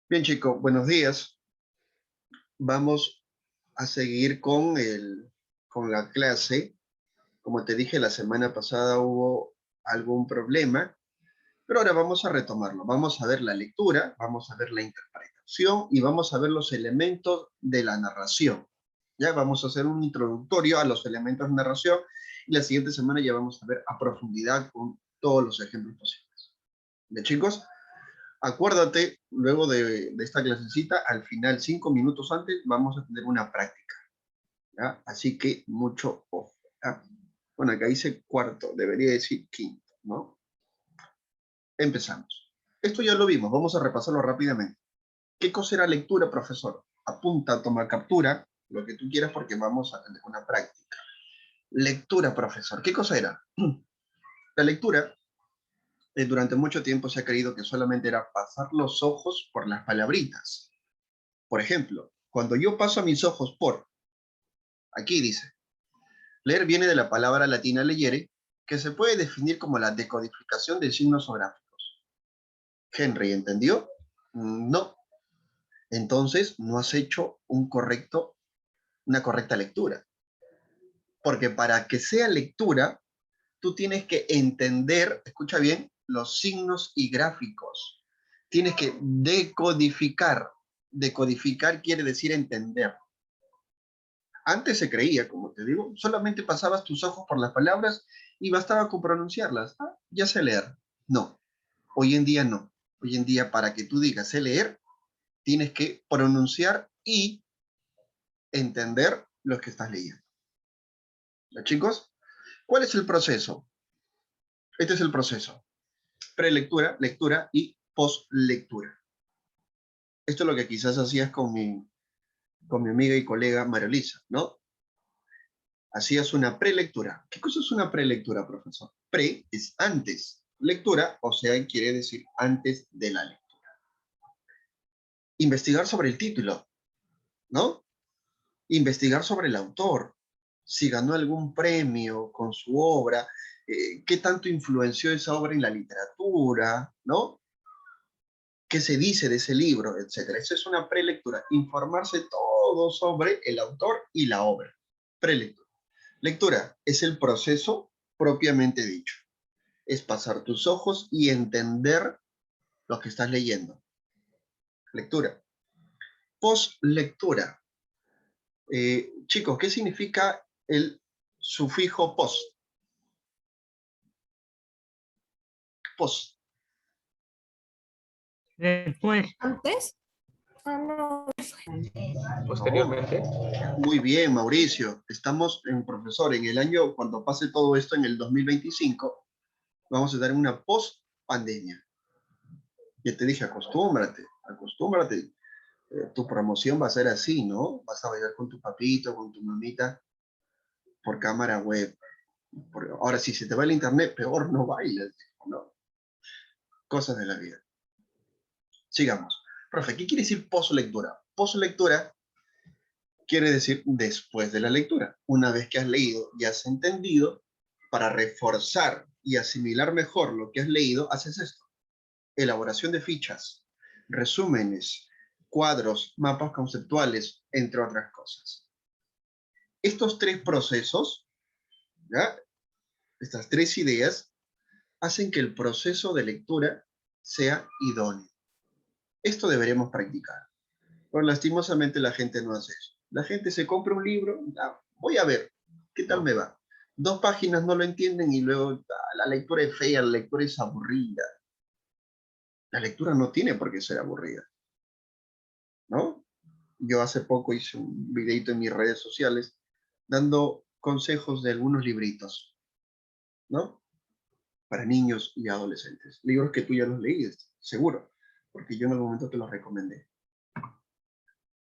Bien, chicos, buenos días. Vamos a seguir con la clase. Como te dije, la semana pasada hubo algún problema, pero ahora vamos a retomarlo. Vamos a ver la lectura, vamos a ver la interpretación y vamos a ver los elementos de la narración. Ya vamos a hacer un introductorio a los elementos de narración y la siguiente semana ya vamos a ver a profundidad con todos los ejemplos posibles. ¿De chicos? Acuérdate, luego de esta clasecita, al final, 5 minutos antes, vamos a tener una práctica, ¿ya? Así que mucho ojo, ¿ya? Bueno, acá dice cuarto, debería decir quinto, ¿no? Empezamos. Esto ya lo vimos, vamos a repasarlo rápidamente. ¿Qué cosa era lectura, profesor? Apunta, toma captura, lo que tú quieras porque vamos a tener una práctica. Lectura, profesor. ¿Qué cosa era? La lectura, durante mucho tiempo se ha creído que solamente era pasar los ojos por las palabritas. Por ejemplo, cuando yo paso mis ojos por, aquí dice, leer viene de la palabra latina leyere, que se puede definir como la decodificación de signos o gráficos. Henry, ¿entendió? No. Entonces, no has hecho una correcta lectura. Porque para que sea lectura, tú tienes que entender, escucha bien, los signos y gráficos. Tienes que decodificar. Decodificar quiere decir entender. Antes se creía, como te digo, solamente pasabas tus ojos por las palabras y bastaba con pronunciarlas. Ah, ya sé leer. No, hoy en día no. Hoy en día para que tú digas sé leer, tienes que pronunciar y entender lo que estás leyendo. ¿Ya, chicos? ¿Cuál es el proceso? Este es el proceso. Prelectura, lectura y postlectura. Esto es lo que quizás hacías con mi amiga y colega María Luisa, ¿no? Hacías una prelectura. ¿Qué cosa es una prelectura, profesor? Pre es antes. Lectura, o sea, quiere decir antes de la lectura. Investigar sobre el título, ¿no? Investigar sobre el autor, si ganó algún premio con su obra, qué tanto influenció esa obra en la literatura, ¿no? ¿Qué se dice de ese libro, etcétera? Eso es una prelectura, informarse todo sobre el autor y la obra. Prelectura. Lectura es el proceso propiamente dicho. Es pasar tus ojos y entender lo que estás leyendo. Lectura. Postlectura. Chicos, ¿qué significa el sufijo post? Post. Después. Antes. Ah, no. Posteriormente. Muy bien, Mauricio. Estamos profesor, en el año, cuando pase todo esto, en el 2025, vamos a estar en una post-pandemia. Ya te dije, acostúmbrate, acostúmbrate. Tu promoción va a ser así, ¿no? Vas a bailar con tu papito, con tu mamita, por cámara web. Ahora, si se te va el internet, peor no bailes, ¿no? Cosas de la vida. Sigamos. Profe, ¿qué quiere decir postlectura? Postlectura quiere decir después de la lectura. Una vez que has leído y has entendido, para reforzar y asimilar mejor lo que has leído, haces esto. Elaboración de fichas, resúmenes, cuadros, mapas conceptuales, entre otras cosas. Estos tres procesos, ¿ya? Estas tres ideas, hacen que el proceso de lectura sea idóneo. Esto deberemos practicar. Pero lastimosamente la gente no hace eso. La gente se compra un libro, voy a ver, ¿qué tal me va? 2 páginas no lo entienden y luego la lectura es fea, la lectura es aburrida. La lectura no tiene por qué ser aburrida, ¿no? Yo hace poco hice un videito en mis redes sociales dando consejos de algunos libritos, ¿no? Para niños y adolescentes. Libros que tú ya los leíste, seguro, porque yo en algún momento te los recomendé.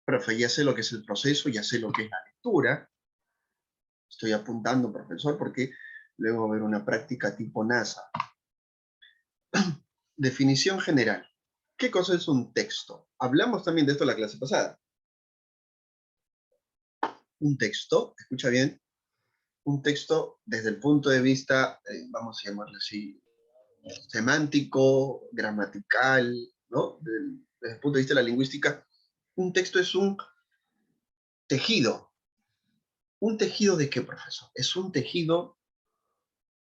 Profe, ya sé lo que es el proceso, ya sé lo que es la lectura. Estoy apuntando, profesor, porque luego va a haber una práctica tipo NASA. Definición general. ¿Qué cosa es un texto? Hablamos también de esto en la clase pasada. Un texto, escucha bien, un texto desde el punto de vista, vamos a llamarle así, semántico, gramatical, ¿no? desde el punto de vista de la lingüística, un texto es un tejido. ¿Un tejido de qué, profesor? Es un tejido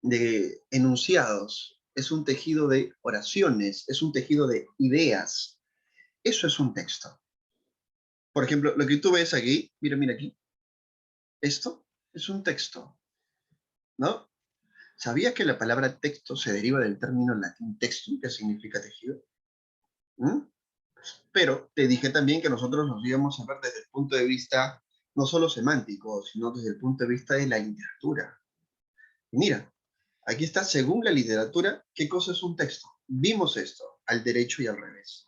de enunciados, es un tejido de oraciones, es un tejido de ideas. Eso es un texto. Por ejemplo, lo que tú ves aquí, mira aquí, esto es un texto, ¿no? ¿Sabías que la palabra texto se deriva del término latín textum, que significa tejido? ¿Mm? Pero te dije también que nosotros nos íbamos a ver desde el punto de vista no solo semántico, sino desde el punto de vista de la literatura. Y mira, aquí está, según la literatura, ¿qué cosa es un texto? Vimos esto, al derecho y al revés.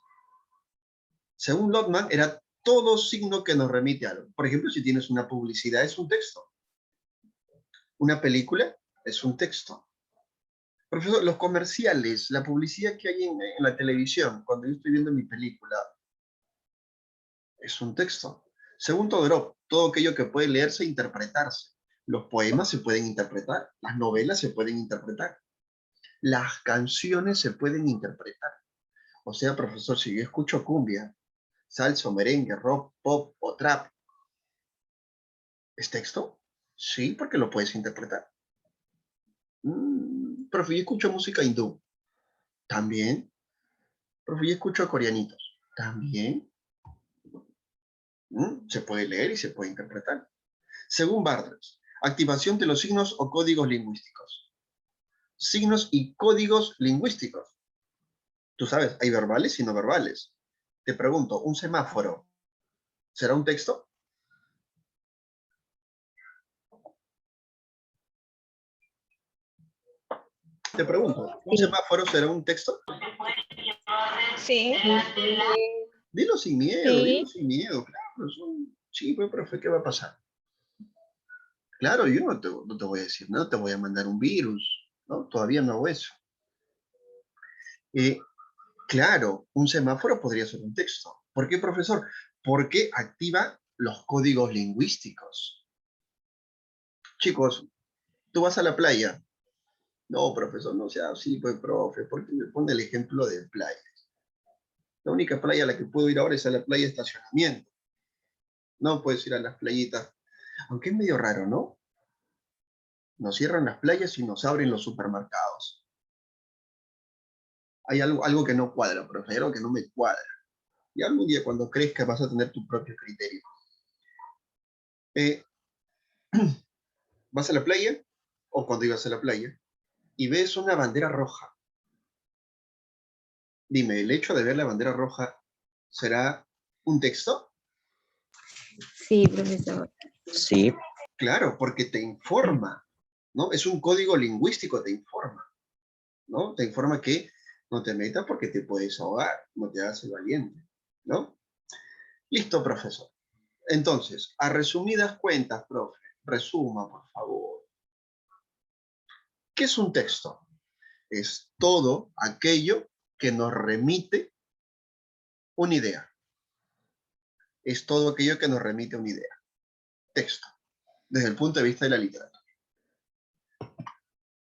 Según Lotman, era todo signo que nos remite a algo. Por ejemplo, si tienes una publicidad, es un texto. Una película es un texto. Profesor, los comerciales, la publicidad que hay en la televisión, cuando yo estoy viendo mi película, es un texto. Según Todorov, todo aquello que puede leerse e interpretarse. Los poemas se pueden interpretar, las novelas se pueden interpretar, las canciones se pueden interpretar. O sea, profesor, si yo escucho cumbia, salsa, merengue, rock, pop o trap, ¿es texto? Sí, porque lo puedes interpretar. Profe, yo escucho música hindú. También. Profe, yo escucho coreanitos. También. Se puede leer y se puede interpretar. Según Bartres, activación de los signos o códigos lingüísticos. Signos y códigos lingüísticos. Tú sabes, hay verbales y no verbales. Te pregunto, ¿un semáforo será un texto? Te pregunto, ¿un Sí. semáforo será un texto? Sí. Dilo sin miedo, Sí. dilo sin miedo. Claro, es un chico, profe, ¿qué va a pasar? Claro, yo no te voy a decir nada, te voy a mandar un virus, ¿no? Todavía no hago eso. Claro, un semáforo podría ser un texto. ¿Por qué, profesor? Porque activa los códigos lingüísticos. Chicos, tú vas a la playa. No, profesor, no sea así, pues, profe, ¿por qué me pone el ejemplo de playa? La única playa a la que puedo ir ahora es a la playa de estacionamiento. No puedes ir a las playitas. Aunque es medio raro, ¿no? Nos cierran las playas y nos abren los supermercados. Hay algo que no cuadra, profe, hay algo que no me cuadra. Y algún día cuando crezcas vas a tener tu propio criterio. Eh, vas a la playa, o cuando ibas a la playa, y ves una bandera roja. Dime, ¿el hecho de ver la bandera roja será un texto? Sí, profesor. Sí, Claro, porque te informa, ¿no? Es un código lingüístico, te informa, ¿no? Te informa que no te metas porque te puedes ahogar, no te hagas el valiente, ¿no? Listo, profesor. Entonces, a resumidas cuentas, profe, resuma, por favor. ¿Qué es un texto? Es todo aquello que nos remite una idea. Es todo aquello que nos remite una idea. Texto, desde el punto de vista de la literatura.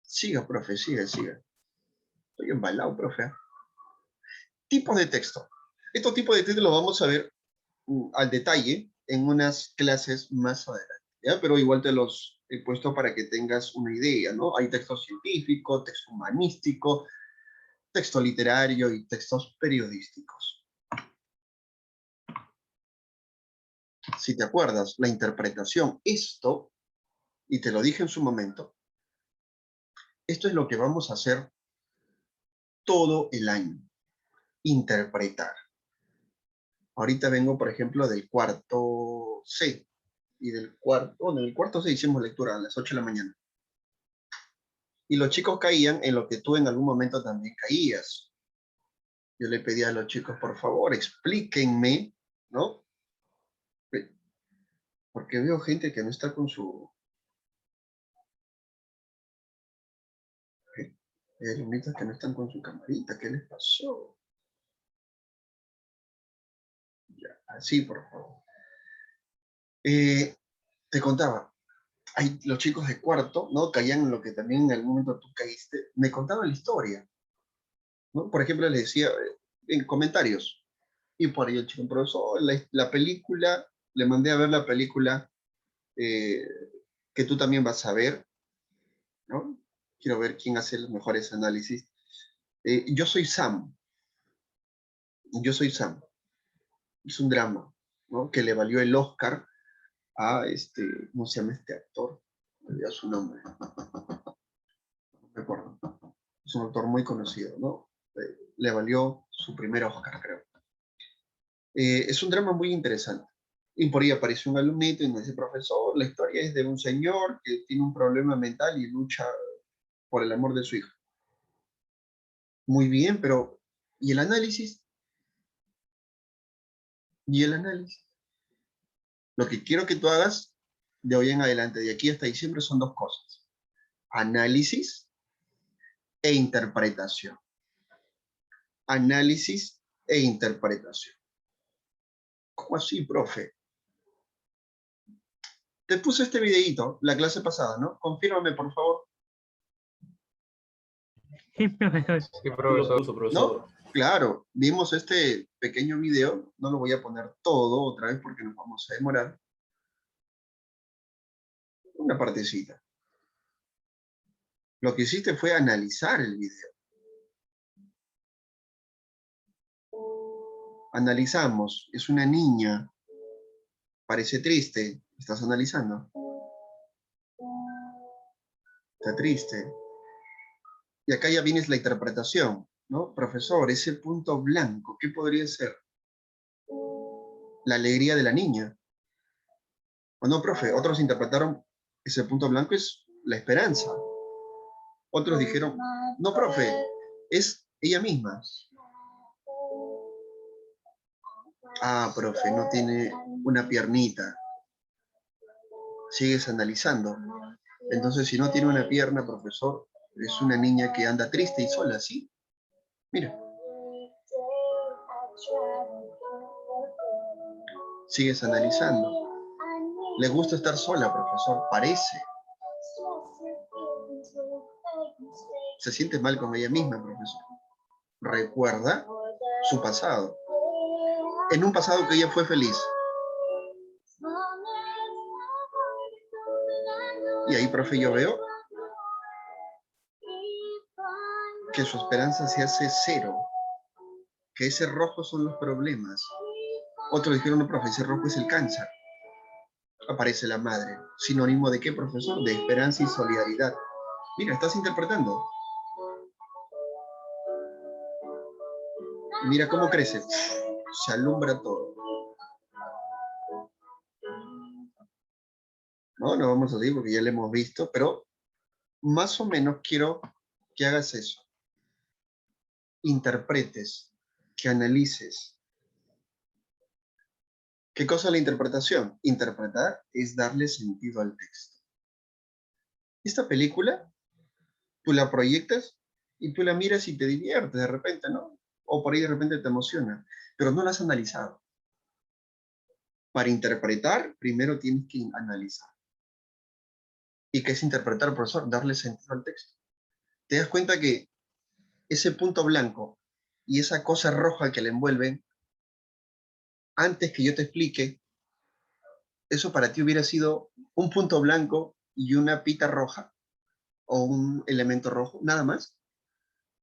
Siga, profe, siga. Estoy embalado, profe. Tipos de texto. Estos tipos de texto los vamos a ver al detalle en unas clases más adelante, ¿ya? Pero igual te los he puesto para que tengas una idea, ¿no? Hay texto científico, texto humanístico, texto literario y textos periodísticos. Si te acuerdas, la interpretación, esto, y te lo dije en su momento, esto es lo que vamos a hacer todo el año, interpretar. Ahorita vengo, por ejemplo, del cuarto C, y del cuarto, bueno, en el cuarto C hicimos lectura a las 8 de la mañana. Y los chicos caían en lo que tú en algún momento también caías. Yo le pedí a los chicos, por favor, explíquenme, ¿no? Porque veo gente que no está con su... Hay alumnitos que no están con su camarita, ¿qué les pasó? Ya, así, por favor. Te contaba, los chicos de cuarto, ¿no? Caían en lo que también en algún momento tú caíste. Me contaban la historia, ¿no? Por ejemplo, les decía en comentarios, Y por ahí el chico, profesor, la película, le mandé a ver la película eh, que tú también vas a ver, ¿no? Quiero ver quién hace los mejores análisis. Yo soy Sam. Yo soy Sam. Es un drama, ¿no? Que le valió el Oscar a ¿cómo se llama este actor? Me olvidé su nombre. No me acuerdo. Es un actor muy conocido, ¿no? Le valió su primer Oscar, creo. Es un drama muy interesante. Y por ahí aparece un alumnito y me dice, profesor, la historia es de un señor que tiene un problema mental y lucha por el amor de su hija. Muy bien, pero ¿y el análisis? ¿Y el análisis? Lo que quiero que tú hagas de hoy en adelante, de aquí hasta diciembre, son dos cosas. Análisis e interpretación. Análisis e interpretación. ¿Cómo así, profe? Te puse este videíto la clase pasada, ¿no? Confírmame, por favor. Sí, profesor. Sí, profesor. ¿No? Claro, vimos este pequeño video. No lo voy a poner todo otra vez porque nos vamos a demorar. Una partecita. Lo que hiciste fue analizar el video. Analizamos. Es una niña. Parece triste. ¿Estás analizando? Está triste. Y acá ya viene la interpretación, ¿no? Profesor, ese punto blanco, ¿qué podría ser? La alegría de la niña. ¿O no, profe? Otros interpretaron ese punto blanco es la esperanza. Otros dijeron, no, profe, es ella misma. Ah, profe, no tiene una piernita. Sigues analizando. Entonces, si no tiene una pierna, profesor, es una niña que anda triste y sola, ¿sí? Mira. Sigues analizando. Le gusta estar sola, profesor, parece. Se siente mal con ella misma, profesor. Recuerda su pasado. En un pasado que ella fue feliz. Y ahí, profe, yo veo que su esperanza se hace cero. Que ese rojo son los problemas. Otros dijeron, no, profe, ese rojo es el cáncer. Aparece la madre. ¿Sinónimo de qué, profesor? De esperanza y solidaridad. Mira, estás interpretando. Y mira cómo crece. Se alumbra todo. No vamos a decir porque ya lo hemos visto, pero más o menos quiero que hagas eso. Interpretes, que analices. ¿Qué cosa es la interpretación? Interpretar es darle sentido al texto. Esta película, tú la proyectas y tú la miras y te diviertes de repente, ¿no? O por ahí de repente te emociona, pero no la has analizado. Para interpretar, primero tienes que analizar. ¿Y qué es interpretar, profesor? Darle sentido al texto. Te das cuenta que ese punto blanco y esa cosa roja que le envuelven, antes que yo te explique, eso para ti hubiera sido un punto blanco y una pita roja o un elemento rojo, nada más,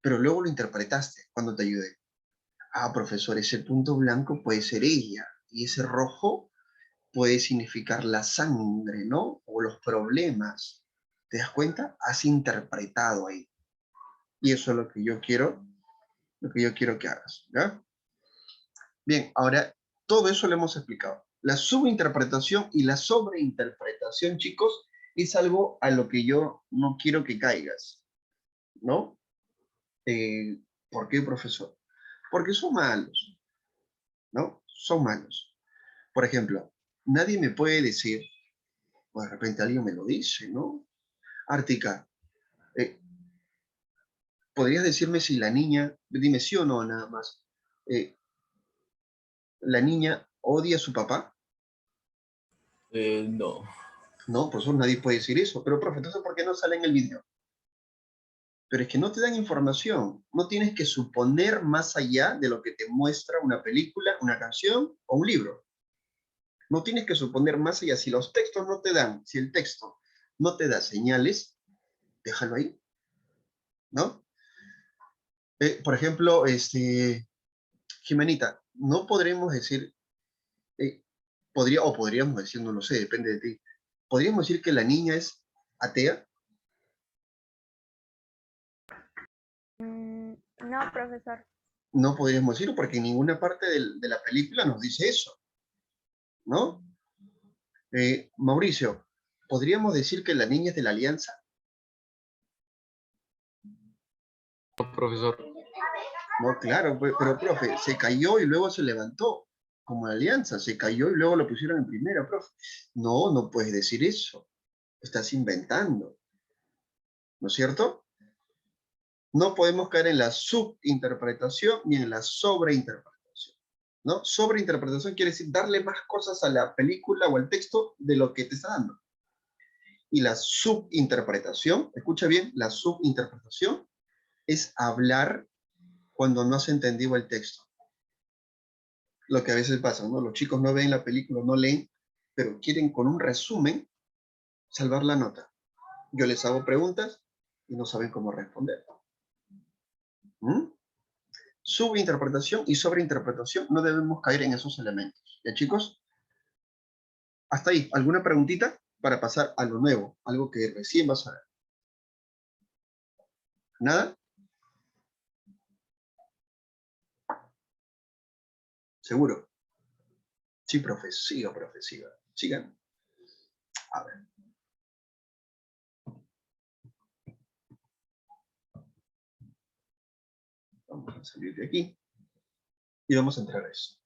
pero luego lo interpretaste cuando te ayudé. Ah, profesor, ese punto blanco puede ser ella y ese rojo puede significar la sangre, ¿no? O los problemas. ¿Te das cuenta? Has interpretado ahí. Y eso es lo que yo quiero que hagas, ¿ya? Bien, ahora todo eso lo hemos explicado. La subinterpretación y la sobreinterpretación, chicos, es algo a lo que yo no quiero que caigas, ¿no? ¿Por qué, profesor? Porque son malos, ¿no? Son malos. Por ejemplo, nadie me puede decir, o de repente alguien me lo dice, ¿no? Ártica, ¿podrías decirme si la niña, dime sí o no nada más, la niña odia a su papá? No. No, pues nadie puede decir eso. Pero, profe, entonces, ¿por qué no sale en el video? Pero es que no te dan información. No tienes que suponer más allá de lo que te muestra una película, una canción o un libro. No tienes que suponer más allá. Si los textos no te dan, si el texto no te da señales, déjalo ahí, ¿no? Por ejemplo, Jimenita, no podremos decir, podríamos decir, no lo sé, depende de ti. ¿Podríamos decir que la niña es atea? No, profesor. No podríamos decirlo porque en ninguna parte de la película nos dice eso, ¿no? Mauricio, ¿podríamos decir que la niña es de la Alianza? Profesor. No, claro, pero profe, se cayó y luego se levantó, como la Alianza, se cayó y luego lo pusieron en primera, profe. No, no puedes decir eso, estás inventando, ¿no es cierto? No podemos caer en la subinterpretación ni en la sobreinterpretación, ¿no? Sobreinterpretación quiere decir darle más cosas a la película o al texto de lo que te está dando. Y la subinterpretación, escucha bien, la subinterpretación es hablar cuando no has entendido el texto. Lo que a veces pasa, ¿no? Los chicos no ven la película, no leen, pero quieren con un resumen salvar la nota. Yo les hago preguntas y no saben cómo responder. ¿Mm? Subinterpretación y sobreinterpretación, no debemos caer en esos elementos. ¿Ya, chicos? Hasta ahí. ¿Alguna preguntita para pasar a lo nuevo? Algo que recién vas a ver. ¿Nada? ¿Seguro? Sí, profe, siga, profe, siga. Sigan. A ver. Vamos a salir de aquí. Y vamos a entrar a eso.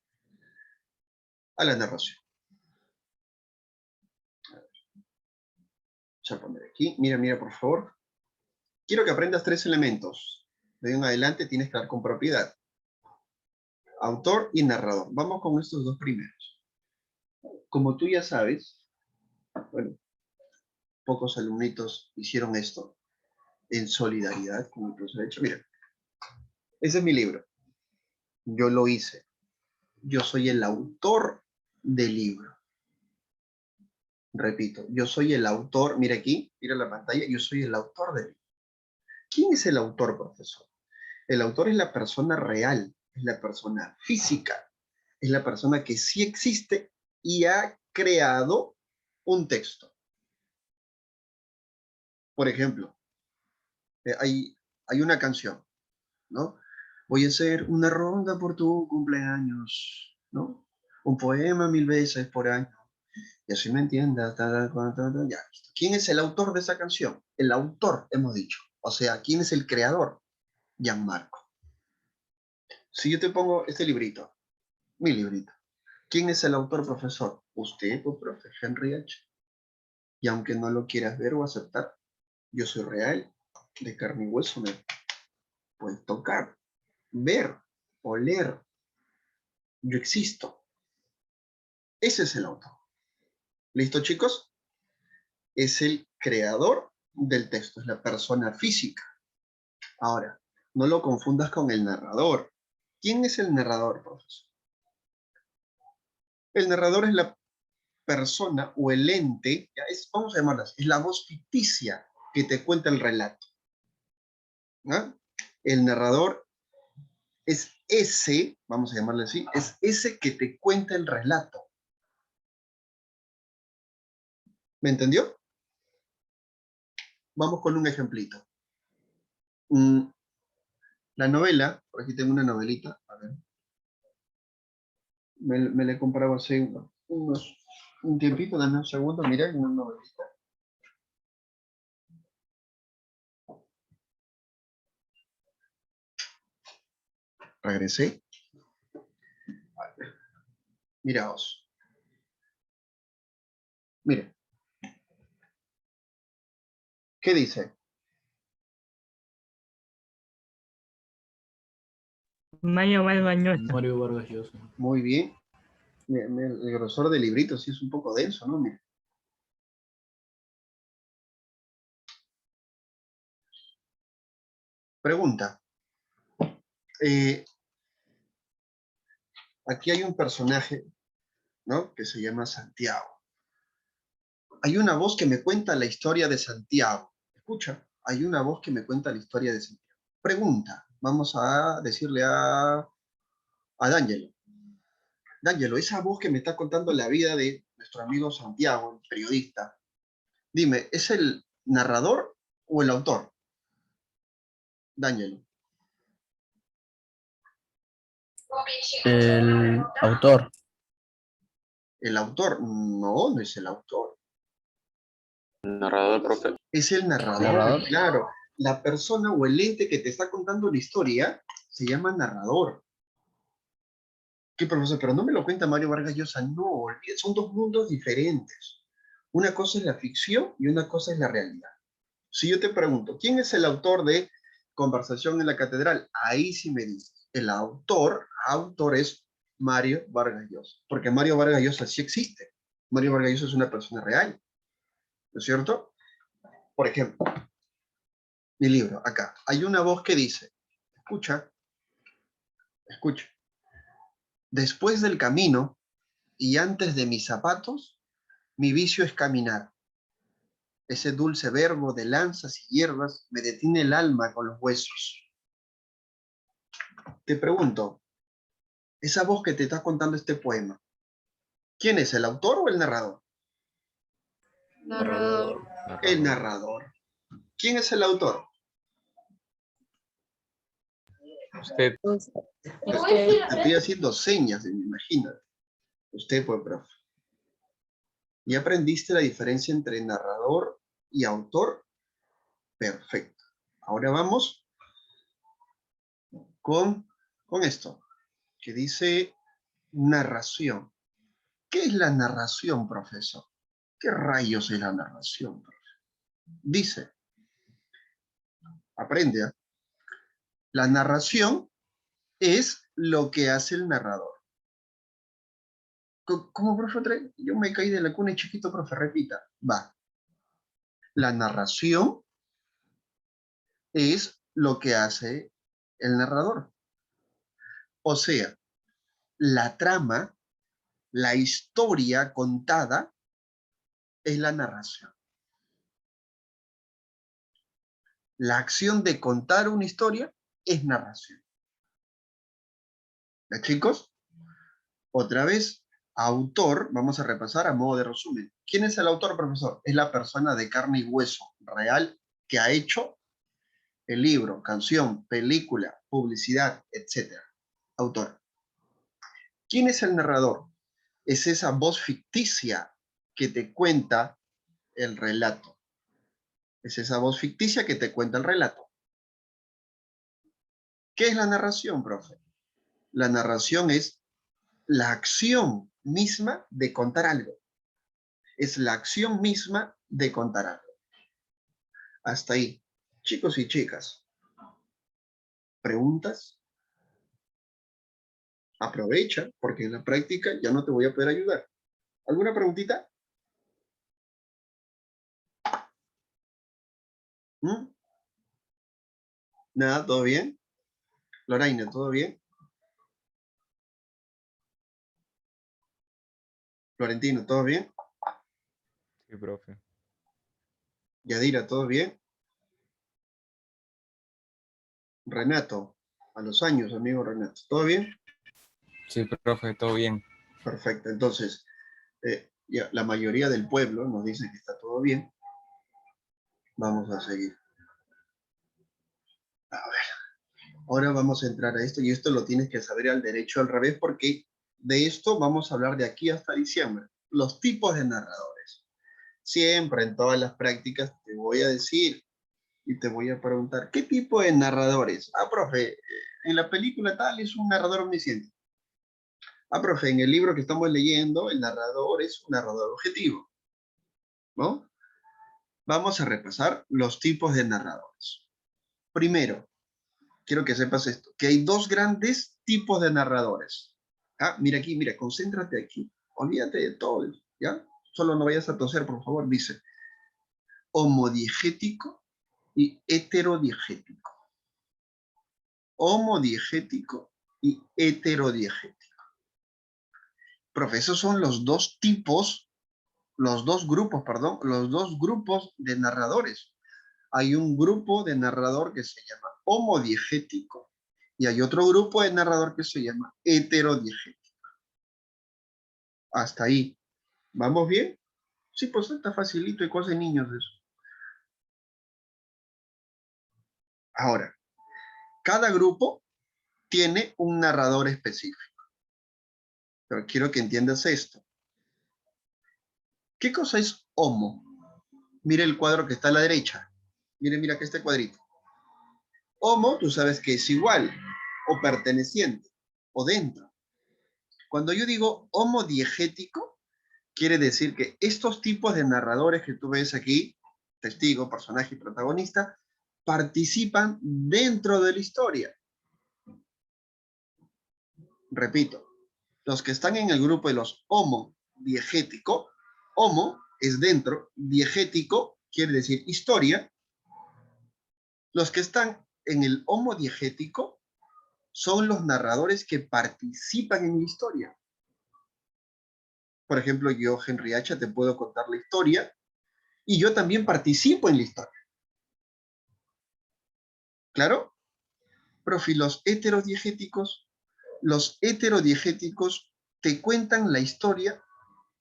A la narración. A ver. Ya poner aquí. Mira, mira, por favor. Quiero que aprendas 3 elementos. De ahí en adelante tienes que dar con propiedad. Autor y narrador. Vamos con estos dos primeros. Como tú ya sabes, bueno, pocos alumnitos hicieron esto en solidaridad con el profesor. De hecho, mira, ese es mi libro. Yo lo hice. Yo soy el autor del libro. Repito, yo soy el autor. Mira aquí, mira la pantalla. Yo soy el autor del libro. ¿Quién es el autor, profesor? El autor es la persona real, es la persona física, es la persona que sí existe y ha creado un texto. Por ejemplo, hay una canción, ¿no? Voy a hacer una ronda por tu cumpleaños, ¿no? Un poema 1000 veces por año. Y así me entiendas. Ya. ¿Quién es el autor de esa canción? El autor, hemos dicho. O sea, ¿quién es el creador? Gianmarco. Si yo te pongo este librito, mi librito, ¿quién es el autor, profesor? Usted, pues, profe, Henry H. Y aunque no lo quieras ver o aceptar, yo soy real, de carne y hueso, me puedes tocar, ver, oler. Yo existo. Ese es el autor. ¿Listo, chicos? Es el creador del texto, es la persona física. Ahora, no lo confundas con el narrador. ¿Quién es el narrador, profesor? El narrador es la persona o el ente, vamos a llamarlas, es la voz ficticia que te cuenta el relato. ¿No? El narrador es ese, vamos a llamarle así, es ese que te cuenta el relato. ¿Me entendió? Vamos con un ejemplito. La novela, por aquí tengo una novelita, a ver. Me la he comprado hace un tiempito, dame un segundo, mira, una novelita. Regresé. Miraos. Mire. ¿Qué dice? Mario Vargas Llosa. Mario Vargas Llosa. Muy bien. El grosor del librito sí es un poco denso, ¿no? Mira. Pregunta. Aquí hay un personaje, ¿no? Que se llama Santiago. Hay una voz que me cuenta la historia de Santiago. Escucha, hay una voz que me cuenta la historia de Santiago. Pregunta. Vamos a decirle a D'Angelo. D'Angelo, esa voz que me está contando la vida de nuestro amigo Santiago, el periodista, dime, ¿es el narrador o el autor? D'Angelo. El autor. ¿El autor? No, no es el autor. Narrador, profe. Es el narrador, ¿Narrador? claro. La persona o el ente que te está contando la historia se llama narrador. ¿Qué, profesor? Pero no me lo cuenta Mario Vargas Llosa. No, olvide, son dos mundos diferentes. Una cosa es la ficción y una cosa es la realidad. Si yo te pregunto, ¿quién es el autor de Conversación en la Catedral? Ahí sí me dices. El autor es Mario Vargas Llosa. Porque Mario Vargas Llosa sí existe. Mario Vargas Llosa es una persona real. ¿No es cierto? Por ejemplo, mi libro, acá. Hay una voz que dice, escucha, escucha. Después del camino y antes de mis zapatos, mi vicio es caminar. Ese dulce verbo de lanzas y hierbas me detiene el alma con los huesos. Te pregunto, esa voz que te está contando este poema, ¿quién es, el autor o el narrador? Narrador. El narrador. ¿Quién es el autor? Usted. Usted. Te estoy haciendo señas, me imagino. Usted, pues, profe. ¿Y aprendiste la diferencia entre narrador y autor? Perfecto. Ahora vamos con esto, que dice narración. ¿Qué es la narración, profesor? ¿Qué rayos es la narración, profesor? Dice, aprende, ¿eh? La narración es lo que hace el narrador. ¿Cómo, profe? Yo me caí de la cuna y chiquito, profe, repita. Va. La narración es lo que hace el narrador. O sea, la trama, la historia contada es la narración. La acción de contar una historia es narración. ¿Ya, chicos? Otra vez, autor, vamos a repasar a modo de resumen. ¿Quién es el autor, profesor? Es la persona de carne y hueso real que ha hecho el libro, canción, película, publicidad, etc. Autor. ¿Quién es el narrador? Es esa voz ficticia que te cuenta el relato. Es esa voz ficticia que te cuenta el relato. ¿Qué es la narración, profe? La narración es la acción misma de contar algo. Es la acción misma de contar algo. Hasta ahí. Chicos y chicas, ¿preguntas? Aprovecha, porque en la práctica ya no te voy a poder ayudar. ¿Alguna preguntita? ¿Mm? Nada, ¿todo bien? Loraina, ¿todo bien? Florentino, ¿todo bien? Sí, profe. Yadira, ¿todo bien? Renato, a los años, amigo Renato, ¿todo bien? Sí, profe, todo bien. Perfecto, entonces, ya, la mayoría del pueblo nos dice que está todo bien. Vamos a seguir. A ver, ahora vamos a entrar a esto, y esto lo tienes que saber al derecho al revés, porque de esto vamos a hablar de aquí hasta diciembre. Los tipos de narradores. Siempre en todas las prácticas te voy a decir y te voy a preguntar, ¿qué tipo de narradores? Ah, profe, en la película tal es un narrador omnisciente. Ah, profe, en el libro que estamos leyendo, el narrador es un narrador objetivo, ¿no? Vamos a repasar los tipos de narradores. Primero, quiero que sepas esto, que hay dos grandes tipos de narradores. Ah, mira aquí, mira, concéntrate aquí. Olvídate de todo, ¿ya? Solo no vayas a toser, por favor, dice. Homodiegético y heterodiegético. homodiegético y heterodiegético. Profe, esos son los dos tipos, los dos grupos de narradores. Hay un grupo de narrador que se llama homodiegético y hay otro grupo de narrador que se llama heterodiegético. Hasta ahí. ¿Vamos bien? Sí, pues está facilito y cosas de niños de eso. Ahora, cada grupo tiene un narrador específico. Pero quiero que entiendas esto. ¿Qué cosa es homo? Mire el cuadro que está a la derecha. Mira acá este cuadrito. Homo, tú sabes que es igual, o perteneciente, o dentro. Cuando yo digo homodiegético, quiere decir que estos tipos de narradores que tú ves aquí, testigo, personaje y protagonista, participan dentro de la historia. Repito, los que están en el grupo de los homodiegético, homo es dentro, diegético quiere decir historia. Los que están en el homodiegético son los narradores que participan en la historia. Por ejemplo, yo, Henry H., te puedo contar la historia y yo también participo en la historia. ¿Claro? Profe, los heterodiegéticos te cuentan la historia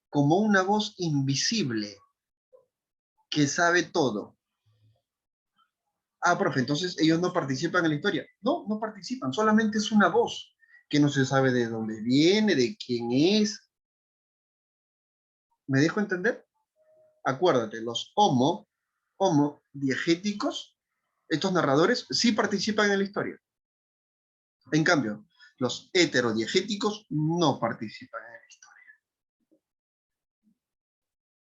como una voz invisible que sabe todo. Ah, profe, entonces ellos no participan en la historia. No, no participan, solamente es una voz que no se sabe de dónde viene, de quién es. ¿Me dejo entender? Acuérdate, los homodiegéticos, estos narradores, sí participan en la historia. En cambio, los heterodiegéticos no participan en la historia.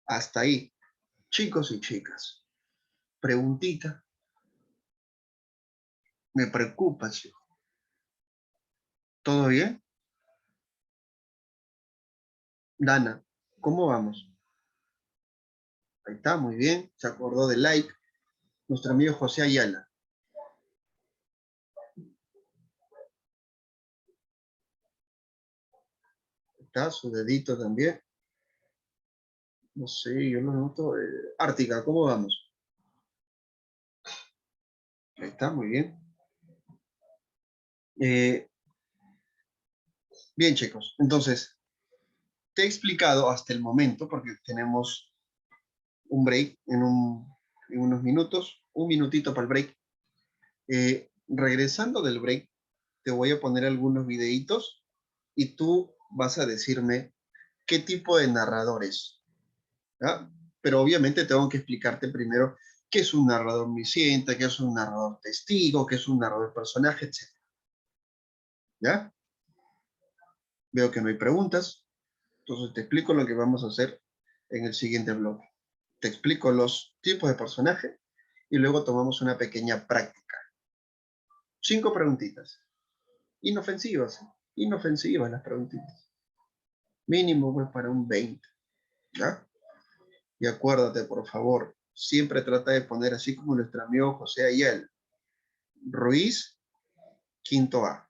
Hasta ahí, chicos y chicas. Preguntita. Me preocupa, chico. ¿Todo bien? Dana, ¿cómo vamos? Ahí está, muy bien. Se acordó del like. Nuestro amigo José Ayala. Está su dedito también. No sé, yo lo noto. Ártica, ¿cómo vamos? Ahí está, muy bien. Bien, chicos. Entonces, te he explicado hasta el momento, porque tenemos un break en unos minutos, un minutito para el break. Regresando del break, te voy a poner algunos videitos y tú vas a decirme qué tipo de narrador es. ¿Ya? Pero obviamente tengo que explicarte primero qué es un narrador omnisciente, qué es un narrador testigo, qué es un narrador personaje, etc. ¿Ya? Veo que no hay preguntas, entonces te explico lo que vamos a hacer en el siguiente bloque. Te explico los tipos de personaje y luego tomamos una pequeña práctica. 5 preguntitas. Inofensivas las preguntitas. Mínimo pues para un 20. ¿Ya? Y acuérdate, por favor, siempre trata de poner así como nuestro amigo José Ayala. Ruiz, quinto A.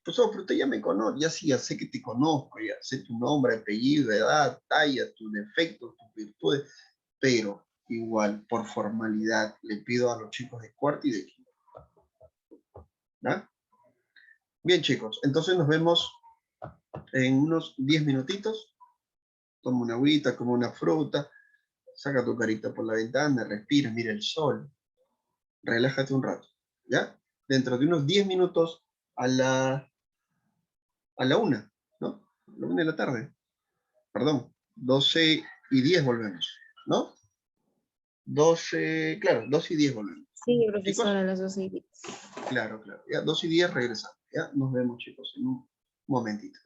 Pues, pero usted ya me conoce, ya sé que te conozco, ya sé tu nombre, apellido, edad, talla, tus defectos, tus virtudes, pero igual, por formalidad, le pido a los chicos de cuarto y de quinto. ¿Ya? Bien, chicos, entonces nos vemos en unos 10 minutitos. Toma una agüita, come una fruta, saca tu carita por la ventana, respira, mira el sol, relájate un rato, ¿ya? Dentro de unos 10 minutos a la 1, ¿no? A la 1 de la tarde. Perdón, 12:10 volvemos, ¿no? 12:10 volvemos. Sí, ¿Chicos? profesora, a las 12:10. Claro. Ya 12:10 regresamos. Ya nos vemos, chicos, en un momentito.